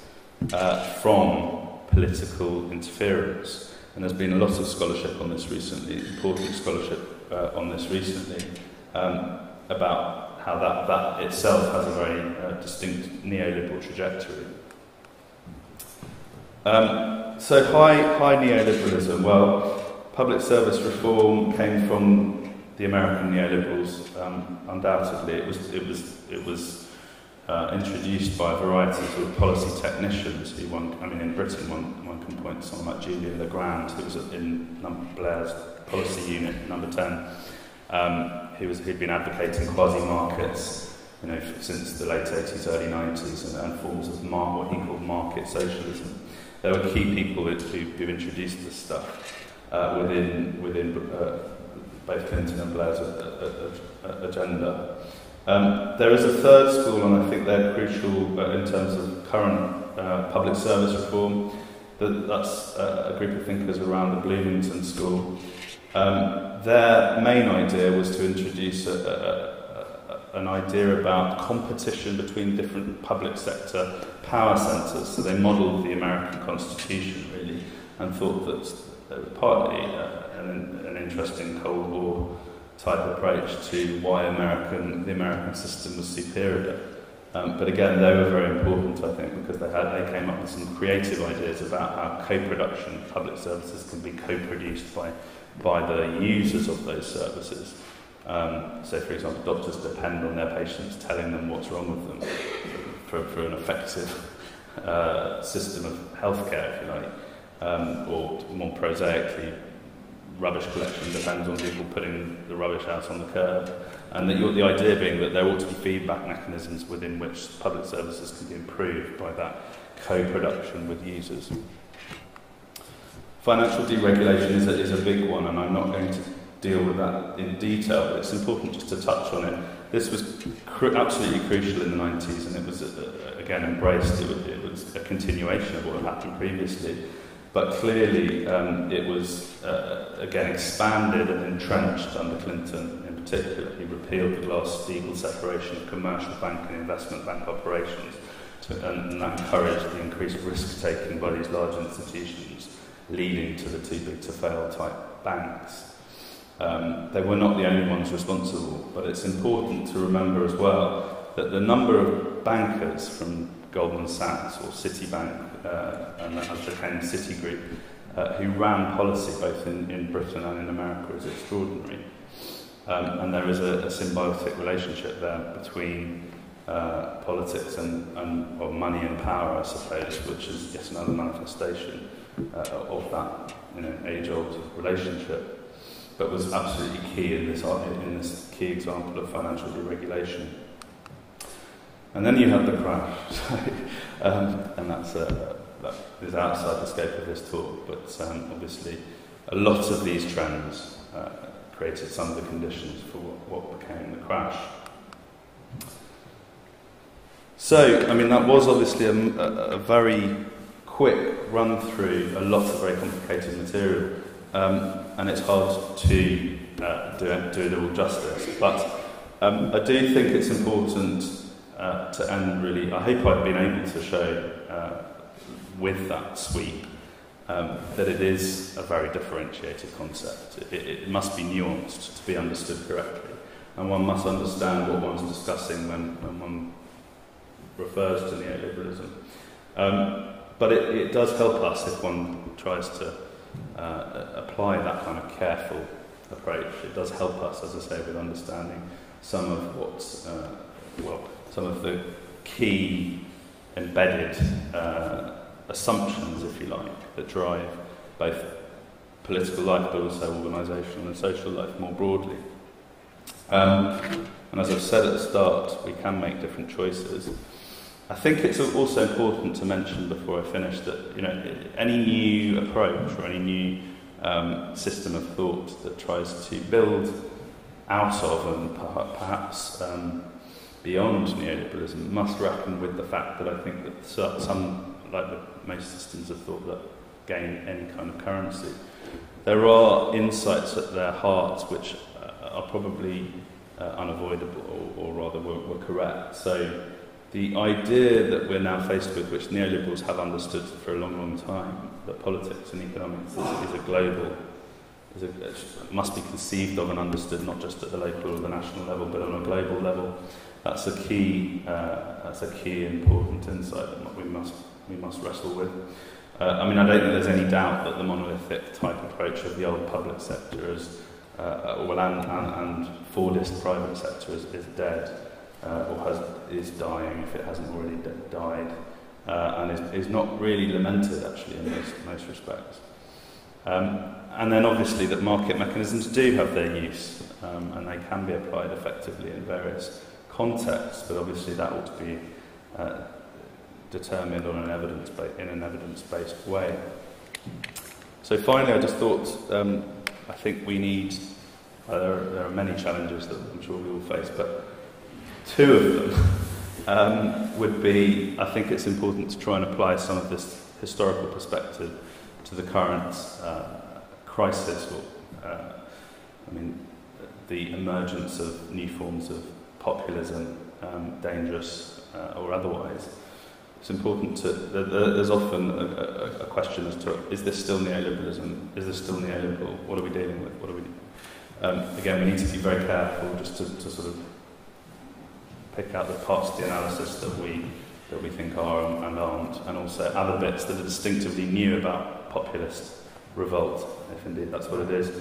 from political interference. And there's been a lot of scholarship on this recently, important scholarship on this recently, about how that itself has a very distinct neoliberal trajectory. So high neoliberalism. Well, public service reform came from the American neoliberals. Undoubtedly, it was introduced by a variety of policy technicians. In Britain, one can point to someone like Julian Legrand, who was in Blair's policy unit, number 10. He'd been advocating quasi-markets, since the late 80s, early 90s, and forms of what he called market socialism. There were key people who introduced this stuff within both Clinton and Blair's agenda. There is a third school, and I think they're crucial in terms of current public service reform. That's a group of thinkers around the Bloomington School. Their main idea was to introduce an idea about competition between different public sector power centres. So they modelled the American Constitution, really, and thought that there was partly an interesting Cold War type approach to why the American system was superior. But again, they were very important, I think, because they came up with some creative ideas about how co-production of public services can be co-produced by the users of those services. So, for example, doctors depend on their patients telling them what's wrong with them for an effective system of healthcare, if you like. Or more prosaically, rubbish collection depends on people putting the rubbish out on the curb. And the idea being that there ought to be feedback mechanisms within which public services can be improved by that co-production with users. Financial deregulation is a big one, and I'm not going to deal with that in detail, but it's important just to touch on it. This was absolutely crucial in the 90s, and it was, again, embraced. It was a continuation of what had happened previously. But clearly, it was, again, expanded and entrenched under Clinton in particular. He repealed the Glass-Steagall separation of commercial bank and investment bank operations, and that encouraged the increased risk-taking by these large institutions, leading to the too-big-to-fail type banks. They were not the only ones responsible, but it's important to remember as well that the number of bankers from Goldman Sachs or Citibank, and that became Citigroup, who ran policy both in Britain and in America is extraordinary. And there is a symbiotic relationship there between politics and money and power, I suppose, which is yet another manifestation of that age-old relationship, but was absolutely key in this key example of financial deregulation. And then you have the crash, and that is outside the scope of this talk, but obviously a lot of these trends created some of the conditions for what became the crash. So, I mean, that was obviously a very quick run through a lot of very complicated material, and it's hard to do it all justice. But I do think it's important to end really. I hope I've been able to show with that sweep that it is a very differentiated concept. It must be nuanced to be understood correctly, and one must understand what one's discussing when one refers to neoliberalism. But it does help us if one tries to apply that kind of careful approach. It does help us, as I say, with understanding some of what's, some of the key embedded assumptions, if you like, that drive both political life but also organisational and social life more broadly. And as I've said at the start, we can make different choices. I think it's also important to mention before I finish that, you know, any new approach or any new system of thought that tries to build out of and perhaps beyond neoliberalism must reckon with the fact that I think that some, like most systems of thought that gain any kind of currency, there are insights at their hearts which are probably unavoidable, or rather were correct. So the idea that we're now faced with, which neoliberals have understood for a long, long time, that politics and economics is a global, must be conceived of and understood not just at the local or the national level, but on a global level. That's a key important insight that we must wrestle with. I mean, I don't think there's any doubt that the monolithic type approach of the old public sector is, and Fordist private sector is dead. Or is dying if it hasn't already died, and is not really lamented actually in most respects. And then obviously that market mechanisms do have their use, and they can be applied effectively in various contexts, but obviously that ought to be determined on in an evidence-based way. So finally, I just thought, I think we need, there are many challenges that I'm sure we all face, but two of them would be, I think it's important to try and apply some of this historical perspective to the current crisis, or the emergence of new forms of populism, dangerous or otherwise. It's important to, there's often a question as to, is this still neoliberalism? Is this still neoliberal? What are we dealing with? What are we? Again, we need to be very careful just to sort of pick out the parts of the analysis that we think are and aren't, and also other bits that are distinctively new about populist revolt, if indeed that's what it is.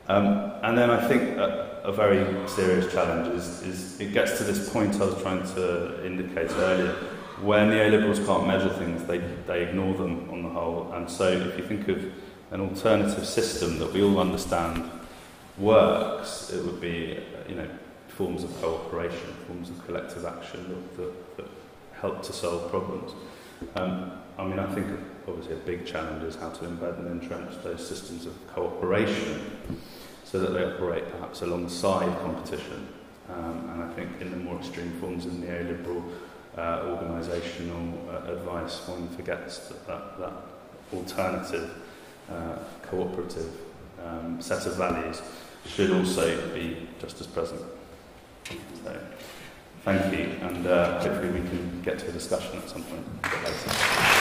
And then I think a very serious challenge is it gets to this point I was trying to indicate earlier, where neoliberals can't measure things, they ignore them on the whole. And so if you think of an alternative system that we all understand works, it would be, forms of cooperation, forms of collective action that help to solve problems. I think obviously a big challenge is how to embed and entrench those systems of cooperation so that they operate perhaps alongside competition. And I think in the more extreme forms of neoliberal organisational advice, one forgets that alternative, cooperative set of values should also be just as present. So, thank you, and hopefully we can get to a discussion at some point a bit later.